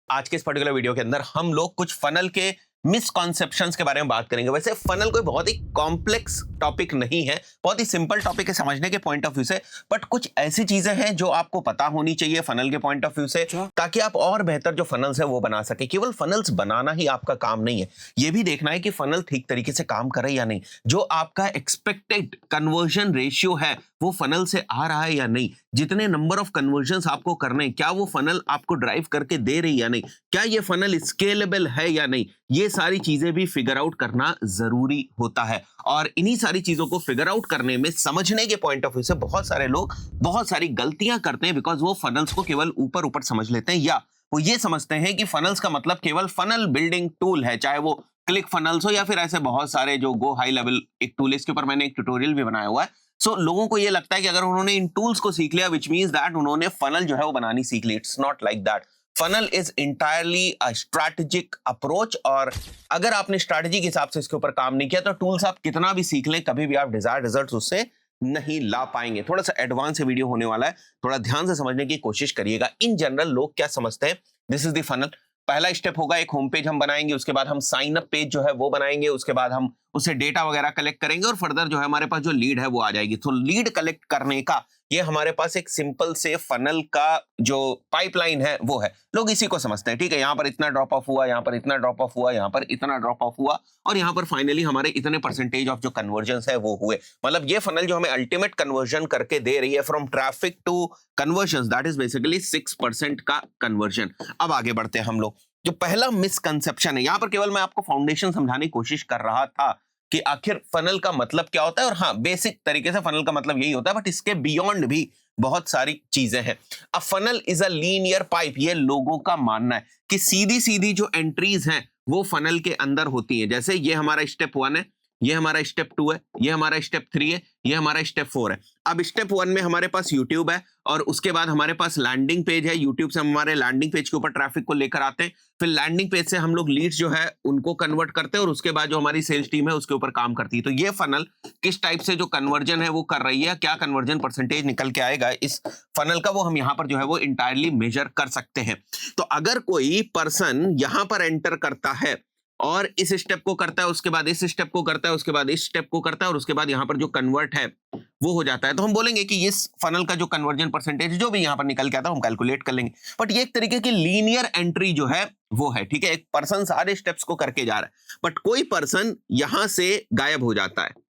आज के इस पर्टिकुलर वीडियो के अंदर हम लोग कुछ फनल के मिसकॉन्सेप्शंस के बारे में बात करेंगे। वैसे फनल कोई बहुत ही कॉम्प्लेक्स टॉपिक नहीं है, बहुत ही सिंपल टॉपिक है समझने के पॉइंट ऑफ व्यू से, बट कुछ ऐसी चीजें हैं जो आपको पता होनी चाहिए फनल के पॉइंट ऑफ व्यू से, ताकि आप और बेहतर जो फनल्स है वो बना सके। केवल फनल्स बनाना ही आपका काम नहीं है, ये भी देखना है कि फनल ठीक तरीके से काम करे या नहीं, जो आपका एक्सपेक्टेड कन्वर्जन रेशियो है वो फनल से आ रहा है या नहीं, जितने नंबर ऑफ कन्वर्जन्स आपको करने हैं क्या वो फनल आपको ड्राइव करके दे रही या नहीं, क्या ये फनल स्केलेबल है या नहीं, ये सारी चीजें भी फिगर आउट करना जरूरी होता है। और इन्हीं सारी चीजों को फिगर आउट करने में समझने के पॉइंट ऑफ व्यू से बहुत सारे लोग बहुत सारी गलतियां करते हैं, बिकॉज वो फनल्स को केवल ऊपर ऊपर समझ लेते हैं, या वो ये समझते हैं कि फनल्स का मतलब केवल फनल बिल्डिंग टूल है, चाहे वो क्लिक फनल्स हो या फिर ऐसे बहुत सारे जो गो हाई लेवल एक टूल, इसके ऊपर मैंने एक ट्यूटोरियल भी बनाया हुआ है। सो लोगों को ये लगता है कि अगर उन्होंने इन टूल्स को सीख लिया विच मींस दैट उन्होंने फनल जो है वो बनानी सीख ली। It's not like that. Funnel is entirely a strategic approach, और अगर आपने स्ट्रैटेजी के हिसाब से इसके ऊपर काम नहीं किया तो टूल्स आप कितना भी सीख लें, कभी भी आप डिजायर्ड रिजल्ट्स उससे नहीं ला पाएंगे। थोड़ा सा एडवांस वीडियो होने वाला है, थोड़ा ध्यान से समझने की कोशिश करिएगा। इन जनरल लोग क्या समझते हैं, दिस इज द फनल। पहला स्टेप होगा एक होम पेज हम बनाएंगे, उसके बाद हम साइन अप पेज जो है वो बनाएंगे, उसके बाद हम उससे डेटा वगैरह कलेक्ट करेंगे और फर्दर जो है हमारे पास जो लीड है वो आ जाएगी। तो लीड कलेक्ट करने का ये हमारे पास एक सिंपल से फनल का जो पाइपलाइन है वो है। लोग इसी को समझते हैं, ठीक है, यहाँ पर इतना ड्रॉप ऑफ हुआ, यहाँ पर इतना ड्रॉप ऑफ हुआ, यहाँ पर इतना ड्रॉप ऑफ हुआ, और यहाँ पर फाइनली हमारे इतने परसेंटेज ऑफ जो कन्वर्जन है वो हुए। मतलब ये फनल जो हमें अल्टीमेट कन्वर्जन करके दे रही है from traffic to conversion, that is basically 6% का कन्वर्जन। अब आगे बढ़ते हैं हम लोग। जो पहला मिसकंसेप्शन है, यहां पर केवल मैं आपको फाउंडेशन समझाने की कोशिश कर रहा था कि आखिर फनल का मतलब क्या होता है, और हाँ बेसिक तरीके से फनल का मतलब यही होता है, बट इसके बियॉन्ड भी बहुत सारी चीजें हैं। A funnel is a linear pipe, ये लोगों का मानना है कि सीधी सीधी जो एंट्रीज हैं वो फनल के अंदर होती हैं। जैसे ये हमारा स्टेप 1 है, ये हमारा स्टेप 2 है, ये हमारा स्टेप 3 है, ये हमारा स्टेप 4 है। अब स्टेप 1 में हमारे पास यूट्यूब है, और उसके बाद हमारे पास लैंडिंग पेज है। यूट्यूब से हम हमारे लैंडिंग पेज के ऊपर ट्रैफिक को लेकर आते हैं, फिर लैंडिंग पेज से हम लोग लीड्स जो है उनको कन्वर्ट करते हैं, और उसके बाद जो हमारी सेल्स टीम है उसके ऊपर काम करती है। तो ये फनल किस टाइप से जो कन्वर्जन है वो कर रही है, क्या कन्वर्जन परसेंटेज निकल के आएगा इस फनल का, वो हम यहाँ पर जो है वो इंटायरली मेजर कर सकते हैं। तो अगर कोई पर्सन यहाँ पर एंटर करता है और इस स्टेप को करता है, उसके बाद इस स्टेप को करता है, उसके बाद इस स्टेप को करता है, और उसके बाद यहाँ पर जो कन्वर्ट है वो हो जाता है, तो हम बोलेंगे कि इस फनल का जो कन्वर्जन परसेंटेज जो भी यहाँ पर निकल के आता है हम कैलकुलेट कर लेंगे। बट ये एक तरीके की लीनियर एंट्री जो है वो है, ठीक है, एक पर्सन सारे स्टेप्स को करके जा रहा है, बट कोई पर्सन यहां से गायब हो जाता है,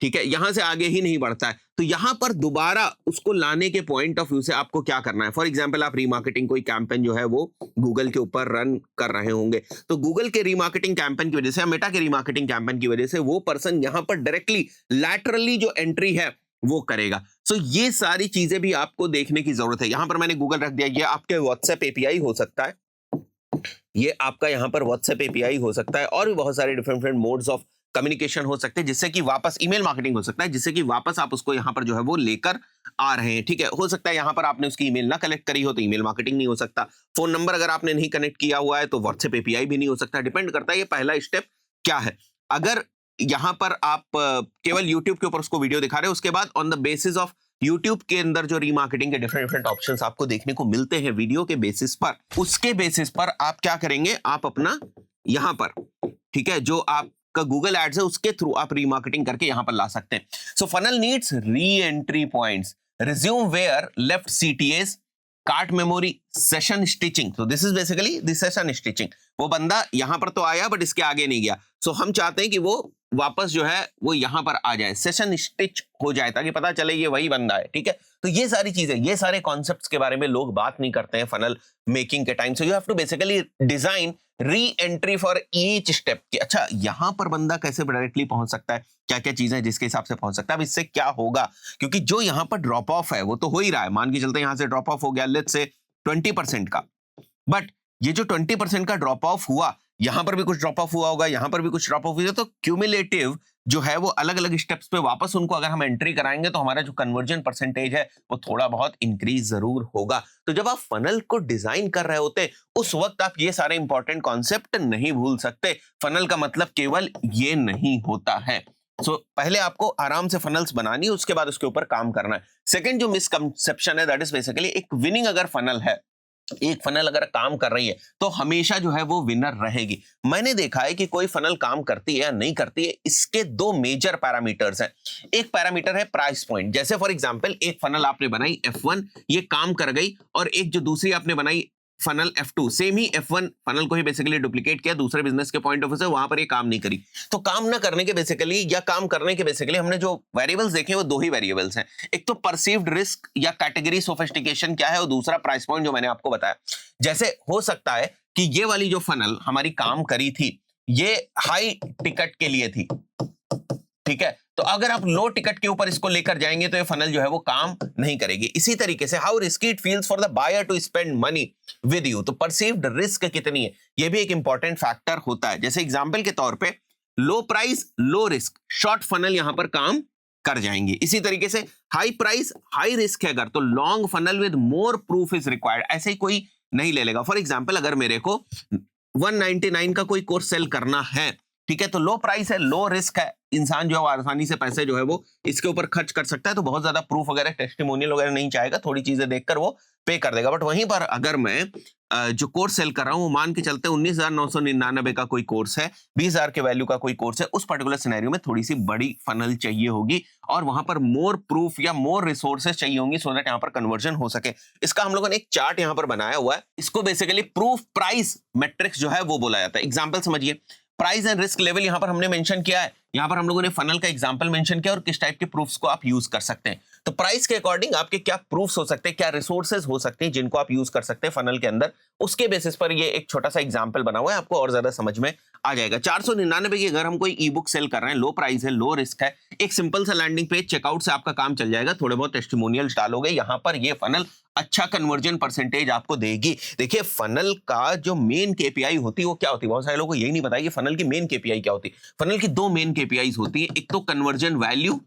ठीक है, यहां से आगे ही नहीं बढ़ता है, तो यहां पर दोबारा उसको लाने के पॉइंट ऑफ व्यू से आपको क्या करना है। फॉर एग्जांपल आप रीमार्केटिंग कोई कैंपेन जो है वो गूगल के ऊपर रन कर रहे होंगे, तो गूगल के रीमार्केटिंग कैंपेन की वजह से या मेटा के रीमार्केटिंग कैंपेन की वजह से वो पर्सन यहां पर डायरेक्टली लैटरली जो एंट्री है वो करेगा। सो ये सारी चीजें भी आपको देखने की जरूरत है। यहां पर मैंने गूगल रख दिया, ये आपके व्हाट्सएप एपीआई हो सकता है, ये आपका यहाँ पर व्हाट्सएप एपीआई हो सकता है, और भी बहुत सारे different different modes of communication हो सकते हैं, जिससे कि वापस ईमेल मार्केटिंग हो सकता है, जिससे कि वापस आप उसको यहाँ पर जो है वो लेकर आ रहे हैं, ठीक है। हो सकता है यहाँ पर आपने उसकी ईमेल ना कलेक्ट करी हो तो ईमेल मार्केटिंग नहीं हो सकता, फोन नंबर अगर आपने नहीं कनेक्ट किया हुआ है तो व्हाट्सएप एपीआई भी नहीं हो सकता, डिपेंड करता है ये पहला स्टेप क्या है। अगर यहाँ पर आप केवल यूट्यूब के ऊपर उसको वीडियो दिखा रहे हैं, उसके बाद on the basis of YouTube के अंदर जो रीमार्केटिंग के डिफरेंट डिफरेंट ऑप्शंस आपको देखने को मिलते हैं वीडियो के बेसिस पर, उसके बेसिस पर आप क्या करेंगे, आप अपना यहाँ पर, ठीक है, जो आपका गूगल एड्स है उसके थ्रू आप रीमार्केटिंग करके यहाँ पर ला सकते हैं। So funnel needs reentry points, resume where left CTS, cart memory, session stitching. तो this is basically the session stitching. वो बंदा यहां पर तो आया बट इसके आगे नहीं गया, सो हम चाहते हैं कि वो वापस जो है वो यहां पर आ जाए, सेशन स्टिच हो जाए, ताकि पता चले ये वही बंदा है, ठीक है। तो ये सारी चीजें, ये सारे कॉन्सेप्ट्स के बारे में लोग बात नहीं करते हैं फनल मेकिंग के time. So you have to basically design re entry for each step कि अच्छा यहां पर बंदा कैसे डायरेक्टली पहुंच सकता है, क्या क्या चीजें हैं जिसके हिसाब से पहुंच सकता है। अब इससे क्या होगा, क्योंकि जो यहां पर ड्रॉप ऑफ है वो तो हो ही रहा है, मान के चलते हैं यहां से ड्रॉप ऑफ हो गया लेट्स से 20% का, बट ये जो 20% का ड्रॉप ऑफ हुआ, यहां पर भी कुछ ड्रॉप ऑफ हुआ होगा, यहां पर भी कुछ ड्रॉप ऑफ हुआ, तो क्यूमुलेटिव जो है वो अलग अलग स्टेप्स पे वापस उनको अगर हम एंट्री कराएंगे तो हमारा जो कन्वर्जन परसेंटेज है वो थोड़ा बहुत इंक्रीज जरूर होगा। तो जब आप फनल को डिजाइन कर रहे होते उस वक्त आप ये सारे इंपॉर्टेंट कॉन्सेप्ट नहीं भूल सकते। फनल का मतलब केवल ये नहीं होता है। पहले आपको आराम से फनल्स बनानी है, उसके बाद उसके ऊपर काम करना है। सेकंड जो मिसकंसेप्शन है दैट इज बेसिकली एक विनिंग अगर फनल है एक फनल अगर काम कर रही है तो हमेशा जो है वो विनर रहेगी। मैंने देखा है कि कोई फनल काम करती है या नहीं करती है, इसके दो मेजर पैरामीटर्स हैं। एक पैरामीटर है प्राइस पॉइंट। जैसे फॉर एग्जांपल एक फनल आपने बनाई F1, ये काम कर गई, और एक जो दूसरी आपने बनाई फनल F2, सेम ही F1 फनल को ही बेसिकली डुप्लीकेट किया दूसरे बिजनेस के पॉइंट ऑफ व्यू से, वहां पर ये काम नहीं करी। तो काम ना करने के बेसिकली या काम करने के बेसिकली हमने जो वेरिएबल्स देखे वो दो ही वेरिएबल्स हैं। एक तो परसीव्ड रिस्क या कैटेगरी सोफिस्टिकेशन क्या है, और दूसरा प्राइस पॉइंट जो मैंने आपको बताया। जैसे हो सकता है कि ये वाली जो फनल हमारी काम करी थी ये हाई टिकट के लिए थी, ठीक है, तो अगर आप लो टिकट के ऊपर इसको लेकर जाएंगे तो ये फनल जो है वो काम नहीं करेगी। इसी तरीके से how risky it feels for the buyer to spend money with you, तो परसीव्ड रिस्क कितनी है ये भी एक इंपॉर्टेंट फैक्टर होता है। जैसे एग्जांपल के तौर पे लो price low risk short funnel यहां पर काम कर जाएंगे। इसी तरीके से हाई प्राइस हाई रिस्क है अगर, तो long funnel with more proof is required, ऐसे ही कोई नहीं ले लेगा। फॉर एग्जांपल अगर मेरे को 199 का कोई कोर्स सेल करना है, ठीक है, तो लो प्राइस है लो रिस्क है, इंसान जो है आसानी से पैसे जो है वो इसके ऊपर खर्च कर सकता है, तो बहुत ज्यादा प्रूफ वगैरह टेस्टिमोनियल वगैरह नहीं चाहेगा, थोड़ी चीजें देखकर वो पे कर देगा। बट वहीं पर अगर मैं जो कोर्स सेल कर रहा हूं वो मान के चलते 19,999 का कोई कोर्स है, 20,000 के वैल्यू का कोई कोर्स है, उस पर्टिकुलर सिनेरियो में थोड़ी सी बड़ी फनल चाहिए होगी और वहां पर मोर प्रूफ या मोर रिसोर्सेज चाहिए होंगी सो दैट यहाँ पर कन्वर्जन हो सके। इसका हम लोगों ने एक चार्ट यहाँ पर बनाया हुआ है, इसको बेसिकली प्रूफ प्राइस मैट्रिक्स जो है वो बोला जाता है। एग्जाम्पल समझिए, प्राइस एंड रिस्क लेवल यहां पर हमने मेंशन किया है, यहां पर हम लोगों ने फनल का एग्जांपल मेंशन किया और किस टाइप के प्रूफ्स को आप यूज कर सकते हैं। तो प्राइस के अकॉर्डिंग आपके क्या प्रूफ्स हो सकते हैं, क्या रिसोर्सेज हो सकते हैं जिनको आप यूज कर सकते हैं फनल के अंदर, उसके बेसिस पर ये एक छोटा सा एग्जांपल बना हुआ है, आपको और ज्यादा समझ में आ जाएगा। 499 की अगर हम कोई ई बुक सेल कर रहे हैं, लो प्राइस है लो रिस्क है, एक सिंपल सा लैंडिंग पेज चेकआउट से आपका काम चल जाएगा, थोड़े बहुत टेस्टिमोनियल्स डालोगे, यहां पर ये फनल अच्छा कन्वर्जन परसेंटेज आपको देगी। देखिए फनल का जो मेन केपीआई होती है वो क्या होती है, बहुत सारे लोगों को यही नहीं पता कि फनल की मेन केपीआई क्या होती है। फनल की दो मेन केपीआईज होती है, एक तो कन्वर्जन वैल्यू,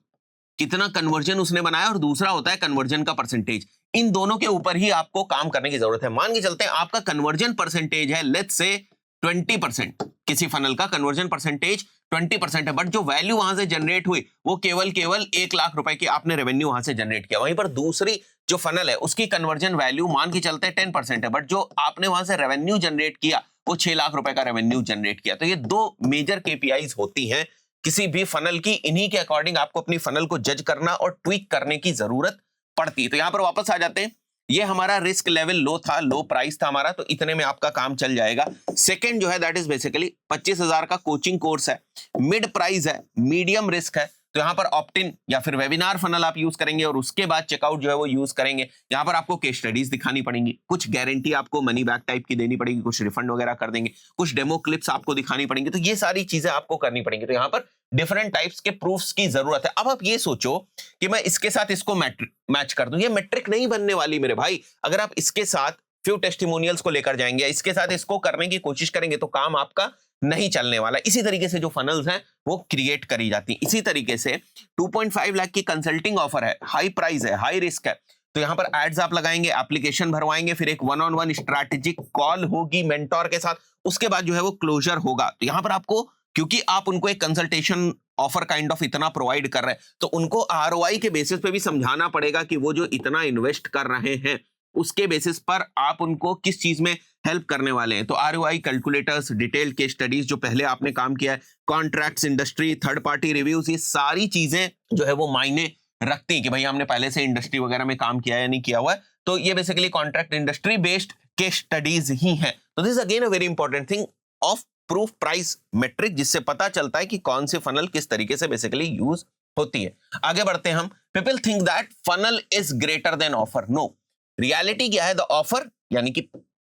कितना कन्वर्जन उसने बनाया, और दूसरा होता है कन्वर्जन का परसेंटेज। इन दोनों के ऊपर ही आपको काम करने की जरूरत है। मान के चलते हैं आपका कन्वर्जन परसेंटेज है लेट्स से 20%, किसी फनल का कन्वर्जन परसेंटेज 20% है, बट जो वैल्यू वहां से जनरेट हुई वो केवल 1 लाख रुपए की आपने रेवेन्यू वहां से जनरेट किया। वहीं पर दूसरी जो फनल है उसकी कन्वर्जन वैल्यू मान के चलते 10% है, बट जो आपने वहां से रेवेन्यू जनरेट किया वो 6 लाख रुपए का रेवेन्यू जनरेट किया। तो ये दो मेजर केपीआईज होती हैं किसी भी फनल की, इन्हीं के अकॉर्डिंग आपको अपनी फनल को जज करना और ट्वीक करने की जरूरत पड़ती है। तो यहां पर वापस आ जाते हैं, ये हमारा रिस्क लेवल लो था, लो प्राइस था हमारा, तो इतने में आपका काम चल जाएगा। सेकंड जो है दैट इज बेसिकली 25,000 का कोचिंग कोर्स है, मिड प्राइस है, मीडियम रिस्क है, तो यहां पर ऑप्ट-इन या फिर वेबिनार फनल आप यूज करेंगे और उसके बाद चेकआउट जो है वो यूज करेंगे। यहां पर आपको केस स्टडीज दिखानी पड़ेंगी, कुछ गारंटी आपको मनी बैक टाइप की देनी पड़ेगी, कुछ रिफंड वगैरह कर देंगे, कुछ डेमो क्लिप्स आपको दिखानी पड़ेंगी, तो ये सारी चीजें आपको करनी पड़ेंगी। तो यहां पर डिफरेंट टाइप्स के प्रूफ्स की जरूरत है। अब आप ये सोचो कि मैं इसके साथ इसको मैच कर दूं, ये मैट्रिक नहीं बनने वाली मेरे भाई। अगर आप इसके साथ फ्यू टेस्टिमोनियल्स को लेकर जाएंगे, इसके साथ इसको करने की कोशिश करेंगे तो काम आपका नहीं चलने वाला। इसी तरीके से जो फनल्स हैं वो क्रिएट करी जाती हैं। इसी तरीके से 2.5 लाख की कंसल्टिंग ऑफर है, हाई प्राइस है, हाई रिस्क है, तो यहां पर एड्स आप लगाएंगे, एप्लीकेशन भरवाएंगे, फिर एक 1-on-1 स्ट्रैटेजिक कॉल होगी मेंटोर के साथ, उसके बाद जो है वो क्लोजर होगा। तो यहां पर आपको, क्योंकि आप उनको एक कंसल्टेशन ऑफर काइंड ऑफ इतना प्रोवाइड कर रहे हैं, तो उनको आरओआई के बेसिस पे भी समझाना पड़ेगा कि वो जो इतना इन्वेस्ट कर रहे हैं उसके बेसिस पर आप उनको किस चीज में हेल्प करने वाले हैं। तो ROI calculators, detailed case studies जो पहले आपने काम किया है, contracts, industry, third party reviews, ये सारी चीजें जो है वो मायने रखती है कि भाई हमने पहले से इंडस्ट्री वगैरह में काम किया है या नहीं किया हुआ है। तो ये basically contract industry based case studies ही है। तो this again a very important thing of proof price metric, जिससे पता चलता है कि कौन सी फनल किस तरीके से बेसिकली यूज होती है। आगे बढ़ते हैं हम। People think that funnel is greater than offer. No, reality क्या है, द ऑफर यानी कि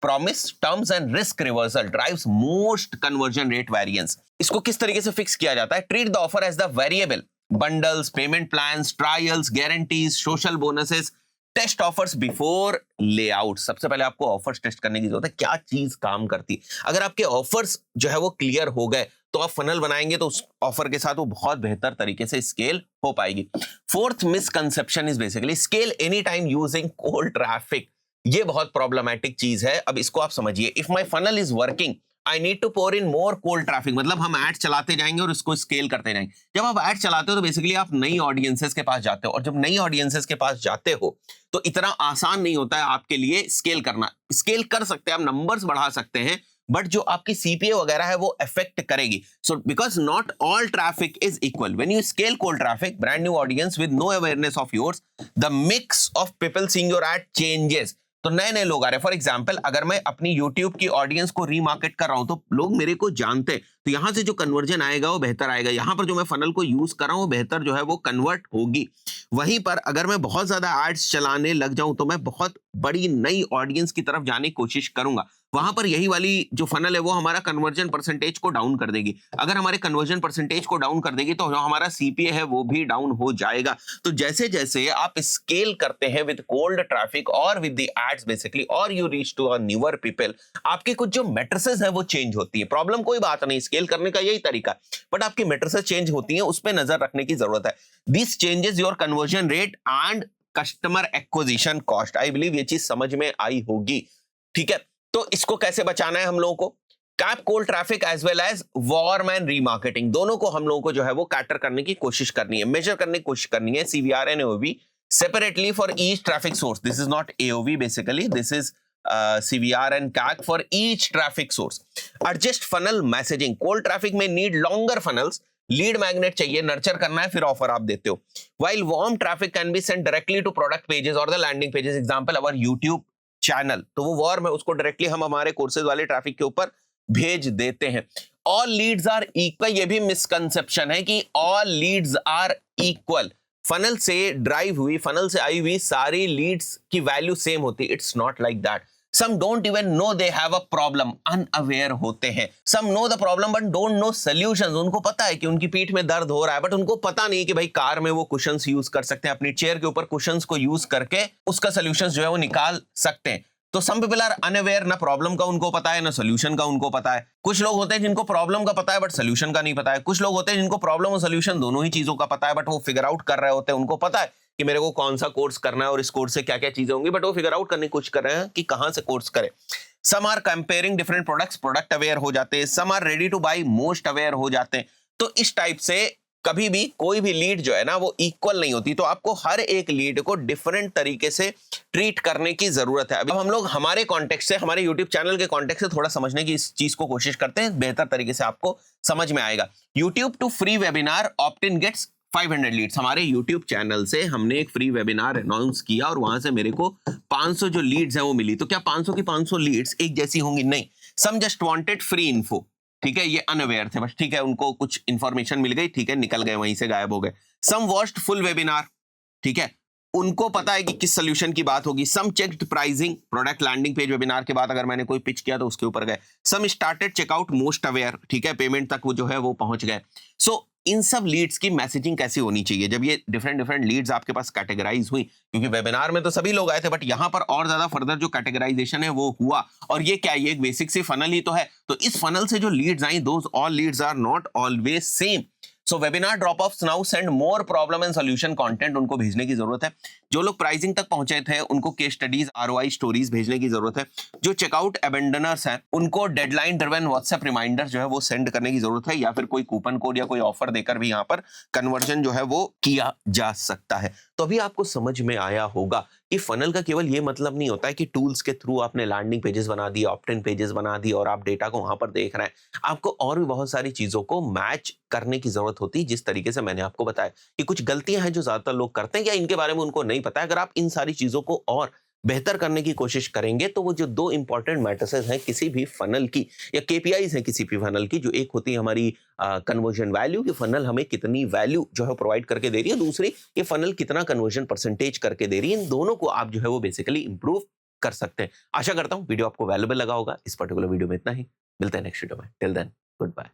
promise, terms and risk reversal drives most conversion rate variance. इसको किस तरीके से फिक्स किया जाता है? Treat the offer as the variable, bundles, payment plans, trials, guarantees, social bonuses, test offers before layout. सबसे पहले आपको ऑफर्स टेस्ट करने की जरूरत है, क्या चीज काम करती है। अगर आपके ऑफर्स जो है वो क्लियर हो गए तो आप फनल बनाएंगे तो उस ऑफर के साथ वो बहुत बेहतर तरीके से स्केल हो पाएगी। Fourth misconception is basically scale any time using cold traffic. ये बहुत प्रॉब्लमैटिक चीज है। अब इसको आप समझिए, if my funnel is working, I need to pour in more cold traffic, मतलब हम एड चलाते जाएंगे और इसको स्केल करते जाएंगे। जब आप एड चलाते हो तो बेसिकली आप नई ऑडियंसेस के पास जाते हो, और जब नई ऑडियंसेस के पास जाते हो तो इतना आसान नहीं होता है आपके लिए स्केल करना। स्केल कर सकते हैं, आप नंबर्स बढ़ा सकते हैं, बट जो आपकी सीपीए वगैरह है वो अफेक्ट करेगी। So because not all traffic is equal, when you scale cold traffic, brand new audience with no awareness of yours, the mix of people seeing your ad changes. तो नए नए लोग आ रहे हैं। फॉर एग्जाम्पल, अगर मैं अपनी यूट्यूब की ऑडियंस को रीमार्केट कर रहा हूं तो लोग मेरे को जानते हैं, तो यहां से जो कन्वर्जन आएगा वो बेहतर आएगा। यहां पर जो मैं फनल को यूज कर रहा हूं वो बेहतर जो है वो कन्वर्ट होगी। वहीं पर अगर मैं बहुत ज्यादा एड्स चलाने लग जाऊं तो मैं बहुत बड़ी नई ऑडियंस की तरफ जाने की कोशिश करूंगा। वहां पर यही वाली जो फनल है वो हमारा कन्वर्जन परसेंटेज को डाउन कर देगी। अगर हमारे कन्वर्जन परसेंटेज को डाउन कर देगी तो जो हमारा सीपीए है वो भी डाउन हो जाएगा। तो जैसे जैसे आप स्केल करते हैं विद कोल्ड ट्रैफिक और विद द एड्स बेसिकली, और you reach to a newer people, आपके कुछ जो मैट्रिसेस है वो चेंज होती है। प्रॉब्लम कोई बात नहीं, स्केल करने का यही तरीका, बट आपकी मैट्रिसेस चेंज होती है, उस पर नजर रखने की जरूरत है। This changes your conversion rate and customer acquisition cost. I believe ये चीज समझ में आई होगी, ठीक है। तो इसको कैसे बचाना है हम लोगों को? Cap cold traffic as well as warm and remarketing, दोनों को हम लोगों को जो है वो कैटर करने की कोशिश करनी है, मेजर करने की कोशिश करनी है। CVR and AOV separately for each traffic source, this is not AOV basically, this is CVR and CAC for each traffic source. Adjust funnel messaging. Cold traffic में need longer funnels. Lead magnet चाहिए, nurture करना है, फिर offer आप देते हो। While warm traffic can be sent directly to product pages or the landing pages. Example, our YouTube channel, तो वो वार्म है, उसको डायरेक्टली हम हमारे कोर्सेज वाले ट्रैफिक के ऊपर भेज देते हैं। ऑल लीड्स आर इक्वल, ये भी मिसकंसेप्शन है कि all leads are equal. Funnel से ड्राइव हुई, फनल से आई हुई सारी लीड्स की वैल्यू सेम होती है। It's not like that. Some don't even know they have a problem, unaware होते हैं। Some know the problem but don't know solutions. उनको पता है कि उनकी पीठ में दर्द हो रहा है, बट उनको पता नहीं कि भाई कार में वो कुशन्स यूज कर सकते हैं, अपनी चेयर के ऊपर कुशन्स को यूज करके उसका सोल्यूशन जो है वो निकाल सकते हैं। तो some people are unaware, ना प्रॉब्लम का उनको पता है ना सोल्यूशन का उनको पता है। कुछ लोग होते हैं जिनको प्रॉब्लम का पता है बट सोल्यूशन का नहीं पता है। कुछ लोग होते हैं जिनको प्रॉब्लम और सोल्यूशन दोनों ही चीजों का पता है, बट वो फिगर आउट कर रहे होते हैं। उनको पता है कि मेरे को कौन सा कोर्स करना है और इस कोर्स से क्या क्या चीजें होंगी, बट वो फिगर आउट करने की कोशिश कर रहे हैं कि कहां से कोर्स करें। Some are comparing different products, product aware हो जाते हैं। Some are ready to buy, most aware हो जाते हैं। तो इस टाइप से कभी भी कोई भी लीड जो है ना वो इक्वल नहीं होती। तो आपको हर एक लीड को डिफरेंट तरीके से ट्रीट करने की जरूरत है। अब हम लोग हमारे कॉन्टेक्स्ट से, हमारे यूट्यूब चैनल के कॉन्टेक्स्ट से थोड़ा समझने की इस चीज को कोशिश करते हैं, बेहतर तरीके से आपको समझ में आएगा। YouTube to free webinar opt in gets 500 leads. हमारे YouTube चैनल से हमने एक फ्री वेबिनार अनाउंस किया और वहां से मेरे को 500 जो लीड्स हैं वो मिली। तो क्या 500 की 500 लीड्स एक जैसी होंगी? नहीं। सम जस्ट वांटेड फ्री इन्फो, ठीक है, ये अनअवेयर थे बस, ठीक है, उनको कुछ इंफॉर्मेशन मिल गई, ठीक है, निकल गए, वहीं से गायब हो गए। सम वॉच्ड फुल वेबिनार, ठीक है, उनको पता है कि किस सोल्यूशन की बात होगी। Some checked pricing, product landing page webinar के बाद अगर मैंने कोई पिच किया तो उसके ऊपर गए। सम स्टार्टेड चेकआउट, मोस्ट अवेयर, ठीक है, पेमेंट तक वो जो है वो पहुंच गए। सो इन सब लीड्स की मैसेजिंग कैसी होनी चाहिए जब ये डिफरेंट डिफरेंट लीड्स आपके पास कैटेगराइज हुई? क्योंकि वेबिनार में तो सभी लोग आए थे, बट यहां पर और ज्यादा फर्दर जो कैटेगराइजेशन है वो हुआ। और ये क्या, ये एक बेसिक सी फनल ही तो है। तो इस फनल से जो लीड्स आई, those all leads are not always same. So webinar drop offs now send more problem and solution content, उनको भेजने की जरूरत है। जो लोग प्राइसिंग तक पहुंचे थे उनको केस स्टडीज, आरओआई स्टोरीज भेजने की जरूरत है। जो चेकआउट अबेंडनर्स हैं उनको डेडलाइन ड्रिवन व्हाट्सएप रिमाइंडर जो है वो सेंड करने की जरूरत है, या फिर कोई कूपन कोड या कोई ऑफर देकर भी यहाँ पर कन्वर्जन जो है वो किया जा सकता है। तो अभी आपको समझ में आया होगा कि फनल का केवल ये मतलब नहीं होता है कि टूल्स के थ्रू आपने लैंडिंग पेजेस बना दिए, ऑप्ट इन पेजेस बना दिए और आप डेटा को वहां पर देख रहे हैं। आपको और भी बहुत सारी चीजों को मैच करने की जरूरत होती है, जिस तरीके से मैंने आपको बताया कि कुछ गलतियां हैं जो ज्यादातर लोग करते हैं या इनके बारे में उनको नहीं पता है। अगर आप इन सारी चीजों को और बेहतर करने की कोशिश करेंगे तो वो जो दो इंपॉर्टेंट मैट्रिसेस हैं किसी भी फनल की, या केपीआईज हैं किसी भी फनल की, जो एक होती है हमारी कन्वर्जन वैल्यू, कि फनल हमें कितनी वैल्यू जो है प्रोवाइड करके दे रही है, दूसरी ये फनल कितना कन्वर्जन परसेंटेज करके दे रही है। इन दोनों को आप जो है वो बेसिकली इंप्रूव कर सकते हैं। आशा करता हूं वीडियो आपको वैल्यूएबल लगा होगा। इस पर्टिकुलर वीडियो में इतना ही, मिलते हैं नेक्स्ट वीडियो में। Till then, good bye.